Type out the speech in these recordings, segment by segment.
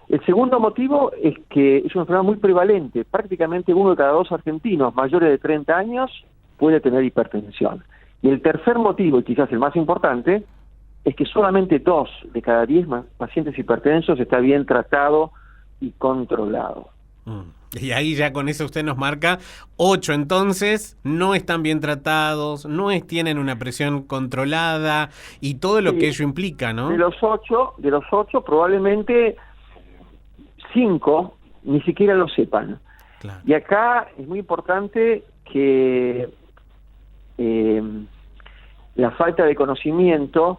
El segundo motivo es que es una enfermedad muy prevalente. Prácticamente 1 de cada 2 argentinos mayores de 30 años puede tener hipertensión. Y el tercer motivo, y quizás el más importante, es que solamente 2 de cada 10 pacientes hipertensos está bien tratado y controlado. Y ahí ya con eso usted nos marca 8, entonces no están bien tratados, tienen una presión controlada y todo lo que ello implica, ¿no? De los 8 probablemente 5 ni siquiera lo sepan. Claro. Y acá es muy importante que la falta de conocimiento,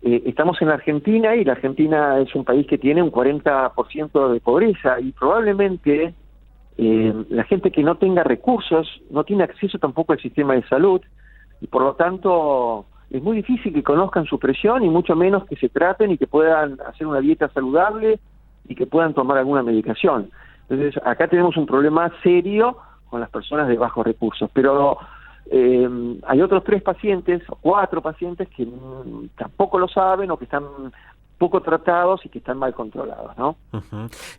estamos en la Argentina y la Argentina es un país que tiene un 40% de pobreza y probablemente la gente que no tenga recursos no tiene acceso tampoco al sistema de salud y por lo tanto es muy difícil que conozcan su presión y mucho menos que se traten y que puedan hacer una dieta saludable y que puedan tomar alguna medicación. Entonces acá tenemos un problema serio con las personas de bajos recursos, pero hay otros 3 pacientes o 4 pacientes que tampoco lo saben o que están poco tratados y que están mal controlados, ¿no?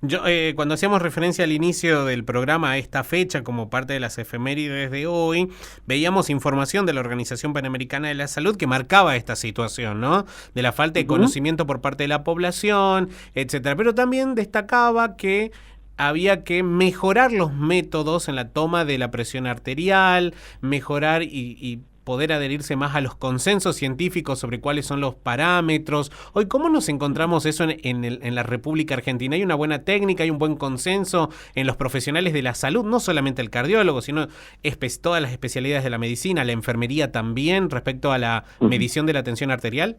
Yo, cuando hacíamos referencia al inicio del programa a esta fecha como parte de las efemérides de hoy, veíamos información de la Organización Panamericana de la Salud que marcaba esta situación, ¿no? De la falta de conocimiento por parte de la población, etcétera. Pero también destacaba que había que mejorar los métodos en la toma de la presión arterial, mejorar y poder adherirse más a los consensos científicos sobre cuáles son los parámetros. Hoy, ¿cómo nos encontramos eso en la República Argentina? ¿Hay una buena técnica, hay un buen consenso en los profesionales de la salud? No solamente el cardiólogo, sino todas las especialidades de la medicina, la enfermería también, respecto a la medición de la tensión arterial.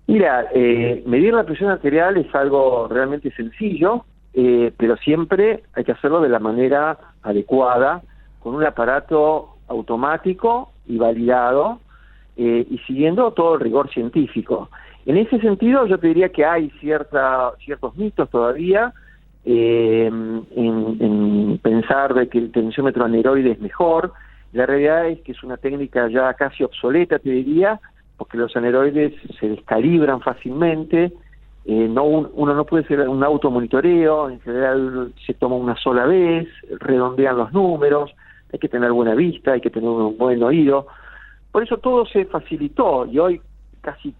Mira, medir la presión arterial es algo realmente sencillo, pero siempre hay que hacerlo de la manera adecuada, con un aparato automático y validado, y siguiendo todo el rigor científico. En ese sentido, yo te diría que hay ciertos mitos todavía en pensar de que el tensiómetro aneroide es mejor. La realidad es que es una técnica ya casi obsoleta, te diría, porque los aneroides se descalibran fácilmente, uno no puede hacer un automonitoreo, en general se toma una sola vez, redondean los números, hay que tener buena vista, hay que tener un buen oído. Por eso todo se facilitó y hoy casi,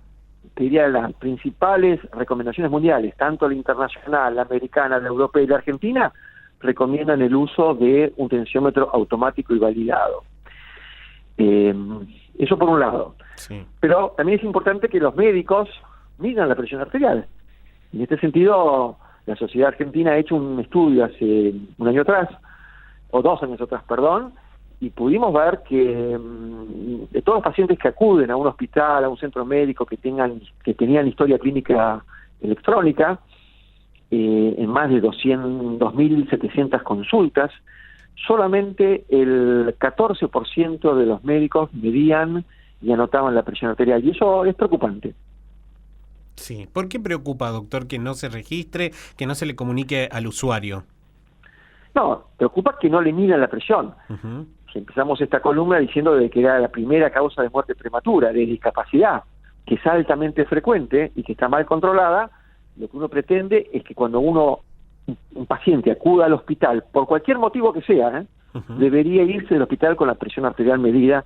te diría, las principales recomendaciones mundiales, tanto la internacional, la americana, la europea y la argentina, recomiendan el uso de un tensiómetro automático y validado. Eso por un lado. Sí. Pero también es importante que los médicos midan la presión arterial. En este sentido, la Sociedad Argentina ha hecho un estudio hace un año atrás, o 2 años atrás, perdón, y pudimos ver que de todos los pacientes que acuden a un hospital, a un centro médico que tenían historia clínica electrónica, en más de 2.700 consultas, solamente el 14% de los médicos medían y anotaban la presión arterial, y eso es preocupante. Sí. ¿Por qué preocupa, doctor, que no se registre, que no se le comunique al usuario? No, preocupa que no le midan la presión. Empezamos esta columna diciendo de que era la primera causa de muerte prematura, de discapacidad, que es altamente frecuente y que está mal controlada. Lo que uno pretende es que cuando un paciente acuda al hospital, por cualquier motivo que sea, debería irse del hospital con la presión arterial medida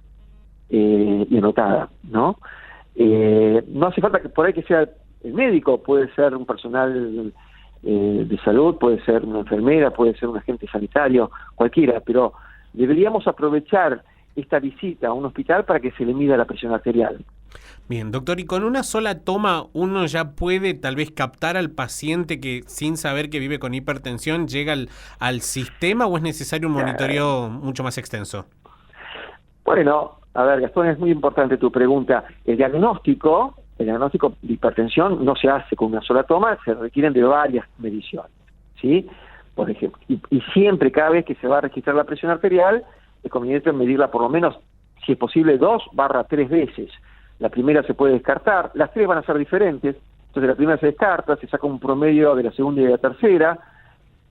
y anotada, ¿no? No hace falta que por ahí que sea el médico, puede ser un personal de salud, puede ser una enfermera, puede ser un agente sanitario, cualquiera, pero deberíamos aprovechar esta visita a un hospital para que se le mida la presión arterial. Bien, doctor, ¿y con una sola toma uno ya puede tal vez captar al paciente que sin saber que vive con hipertensión llega al sistema o es necesario un monitoreo mucho más extenso? Bueno, a ver, Gastón, es muy importante tu pregunta. El diagnóstico de hipertensión no se hace con una sola toma, se requieren de varias mediciones, ¿sí? Por ejemplo, y siempre, cada vez que se va a registrar la presión arterial, es conveniente medirla por lo menos, si es posible, 2-3 veces. La primera se puede descartar, las 3 van a ser diferentes, entonces la primera se descarta, se saca un promedio de la segunda y de la tercera,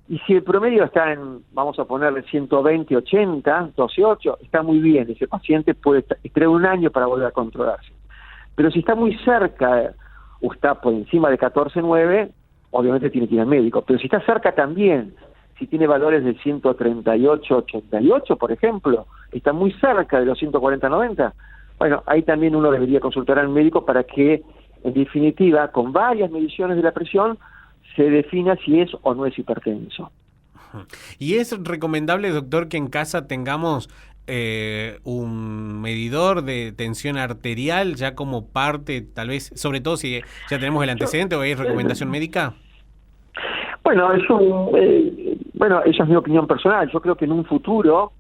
y si el promedio está en, vamos a ponerle 120, 80, 12,8, está muy bien, ese paciente puede esperar un año para volver a controlarse. Pero si está muy cerca o está por encima de 14,9, obviamente tiene que ir al médico. Pero si está cerca también, si tiene valores de 138, 88, por ejemplo, está muy cerca de los 140, 90, bueno, ahí también uno debería consultar al médico para que, en definitiva, con varias mediciones de la presión, se defina si es o no es hipertenso. ¿Y es recomendable, doctor, que en casa tengamos un medidor de tensión arterial ya como parte, tal vez, sobre todo si ya tenemos el antecedente o hay recomendación médica? Bueno, esa es mi opinión personal. Yo creo que en un futuro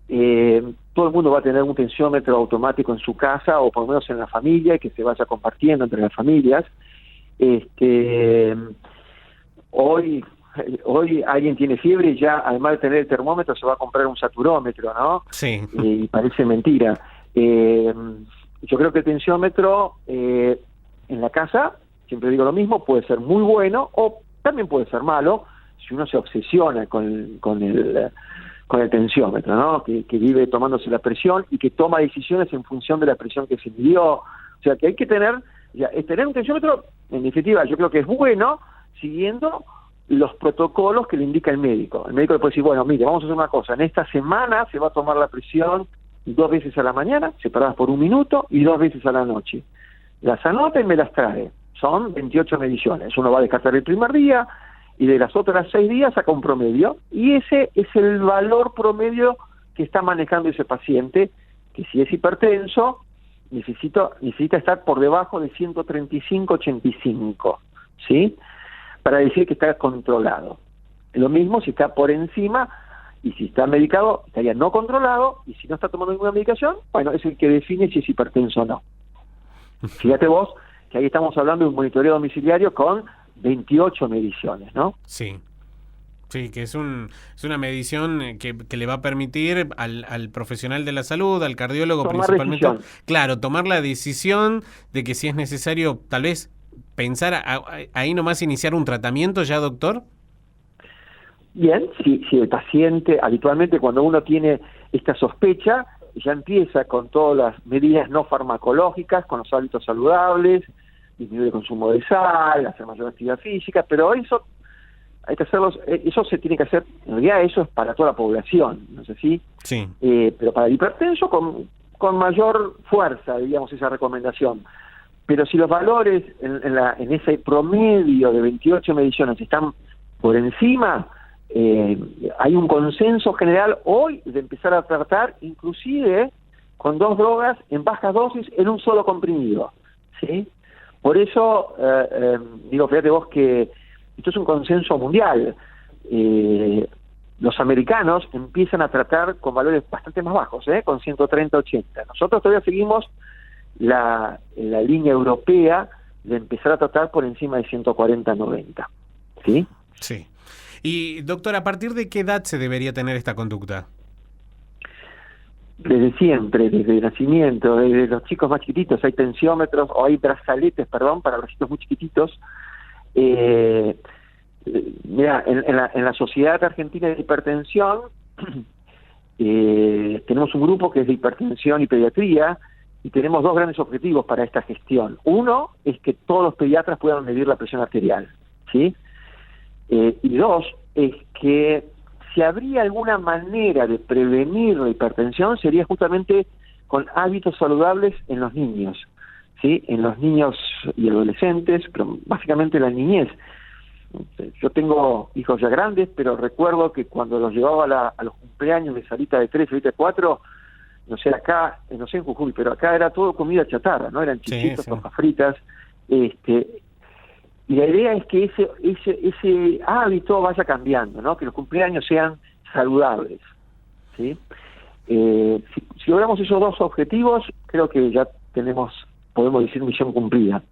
todo el mundo va a tener un tensiómetro automático en su casa, o por lo menos en la familia, y que se vaya compartiendo entre las familias. Hoy alguien tiene fiebre y ya, además de tener el termómetro, se va a comprar un saturómetro, ¿no? Sí. Y parece mentira. Yo creo que el tensiómetro en la casa, siempre digo lo mismo, puede ser muy bueno o también puede ser malo si uno se obsesiona con el tensiómetro, ¿no? Que vive tomándose la presión y que toma decisiones en función de la presión que se midió. O sea, que hay que tener un tensiómetro, en definitiva, yo creo que es bueno, siguiendo los protocolos que le indica el médico. El médico le puede decir, bueno, mire, vamos a hacer una cosa, en esta semana se va a tomar la presión 2 veces a la mañana, separadas por 1 minuto, y 2 veces a la noche. Las anota y me las trae. Son 28 mediciones. Uno va a descartar el primer día, y de las otras 6 días saca un promedio, y ese es el valor promedio que está manejando ese paciente, que si es hipertenso, necesita estar por debajo de 135/85, ¿sí? Para decir que está controlado. Lo mismo si está por encima, y si está medicado, estaría no controlado, y si no está tomando ninguna medicación, bueno, es el que define si es hipertenso o no. Fíjate vos que ahí estamos hablando de un monitoreo domiciliario con 28 mediciones, ¿no? Sí. Sí, que es una medición que le va a permitir al profesional de la salud, al cardiólogo tomar principalmente, decisión. Claro, tomar la decisión de que si es necesario, tal vez, pensar ahí nomás iniciar un tratamiento ya, doctor. Bien, si el paciente, habitualmente cuando uno tiene esta sospecha, ya empieza con todas las medidas no farmacológicas, con los hábitos saludables, disminuir el consumo de sal, hacer mayor actividad física, pero eso hay que hacerlo, eso se tiene que hacer, en realidad eso es para toda la población, no sé si, sí. Pero para el hipertenso con mayor fuerza, digamos, esa recomendación. Pero si los valores en ese promedio de 28 mediciones están por encima, hay un consenso general hoy de empezar a tratar inclusive con 2 drogas en bajas dosis en un solo comprimido, ¿sí? Por eso, digo, fíjate vos que esto es un consenso mundial. Los americanos empiezan a tratar con valores bastante más bajos, con 130-80. Nosotros todavía seguimos la línea europea de empezar a tratar por encima de 140-90. ¿Sí? Sí. Y, doctor, ¿a partir de qué edad se debería tener esta conducta? Desde siempre, desde el nacimiento, desde los chicos más chiquititos, hay tensiómetros, o hay brazaletes, para los chicos muy chiquititos. Mira, en la Sociedad Argentina de Hipertensión tenemos un grupo que es de hipertensión y pediatría, y tenemos 2 grandes objetivos para esta gestión. Uno es que todos los pediatras puedan medir la presión arterial, ¿sí? Y 2 es que si habría alguna manera de prevenir la hipertensión, sería justamente con hábitos saludables en los niños, ¿sí? En los niños y adolescentes, pero básicamente la niñez. Yo tengo hijos ya grandes, pero recuerdo que cuando los llevaba a los cumpleaños de Sarita de 3, Sarita de 4, no sé, acá, no sé en Jujuy, pero acá era todo comida chatarra, ¿no? Eran chichitos, papas fritas, y la idea es que ese hábito vaya cambiando, ¿no? Que los cumpleaños sean saludables, ¿sí? Si logramos esos 2 objetivos, creo que ya podemos decir, misión cumplida.